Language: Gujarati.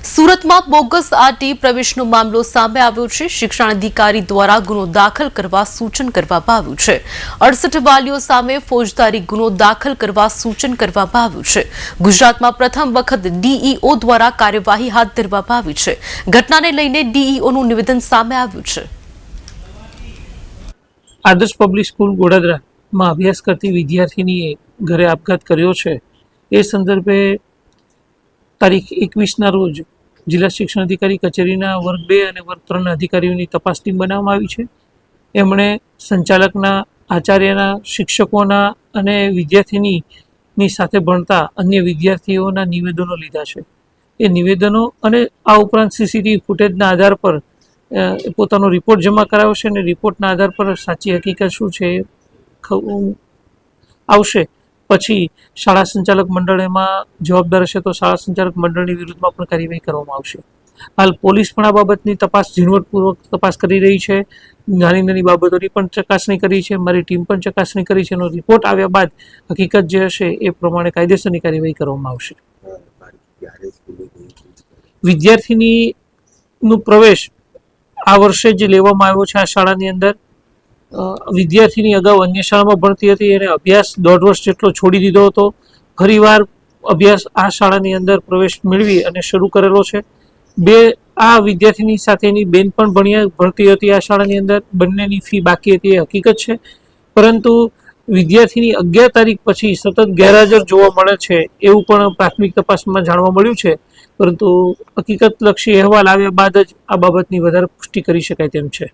સુરતમાં બોગસ આરટી પ્રવેશનો મામલો સામે આવ્યો છે। શિક્ષણાધિકારી દ્વારા ગુનો દાખલ કરવા સૂચન કરવામાં આવ્યું છે। 68 વાલીઓ સામે ફોજદારી ગુનો દાખલ કરવા સૂચન કરવામાં આવ્યું છે। ગુજરાતમાં પ્રથમ વખત ડીઈઓ દ્વારા કાર્યવાહી હાથ ધરવામાં આવી છે। ઘટનાને લઈને ડીઈઓનું નિવેદન સામે આવ્યું છે। આદર્શ પબ્લિક સ્કૂલ ગોડાદરામાં અભ્યાસ કરતી વિદ્યાર્થીનીએ ઘરે આપઘાત કર્યો છે। એ સંદર્ભે તારીખ 21ના રોજ જિલ્લા શિક્ષણ અધિકારી કચેરીના વર્ગ 2 અને વર્ગ 3ના અધિકારીઓની તપાસ ટીમ બનાવવામાં આવી છે। એમણે સંચાલકના, આચાર્યના, શિક્ષકોના અને વિદ્યાર્થીની સાથે ભણતા અન્ય વિદ્યાર્થીઓના નિવેદનો લીધા છે। એ નિવેદનો અને આ ઉપરાંત સીસીટીવી ફૂટેજના આધાર પર પોતાનો રિપોર્ટ જમા કરાવ્યો છે અને રિપોર્ટના આધાર પર સાચી હકીકત શું છે એ આવશે। પછી શાળા સંચાલક મંડળ એમાં જવાબદાર હશે તો શાળા સંચાલક મંડળની વિરુદ્ધમાં પણ કાર્યવાહી કરવામાં આવશે। હાલ પોલીસ પણ આ બાબતની તપાસ ઝીણવટપૂર્વક તપાસ કરી રહી છે। નાની નાની બાબતોની પણ ચકાસણી કરી છે। મારી ટીમ પણ ચકાસણી કરી છે। એનો રિપોર્ટ આવ્યા બાદ હકીકત જે હશે એ પ્રમાણે કાયદેસરની કાર્યવાહી કરવામાં આવશે। વિદ્યાર્થીનીનું પ્રવેશ આ વર્ષે જ લેવામાં આવ્યો છે। આ શાળાની અંદર વિદ્યાર્થીની અગાઉ અન્ય શાળામાં ભણતી હતી અને અભ્યાસ 1.5 વર્ષ જેટલો છોડી દીધો હતો। ફરીવાર અભ્યાસ આ શાળાની અંદર પ્રવેશ મેળવી અને શરૂ કરેલો છે। આ વિદ્યાર્થીની સાથેની બેન પણ ભણતી હતી આ શાળાની અંદર। બંનેની ફી બાકી હતી એ હકીકત છે, પરંતુ વિદ્યાર્થીની 11 તારીખ પછી સતત ગેરહાજર જોવા મળે છે એવું પણ પ્રાથમિક તપાસમાં જાણવા મળ્યું છે, પરંતુ હકીકતલક્ષી અહેવાલ આવ્યા બાદ જ આ બાબતની વધારે પુષ્ટિ કરી શકાય તેમ છે।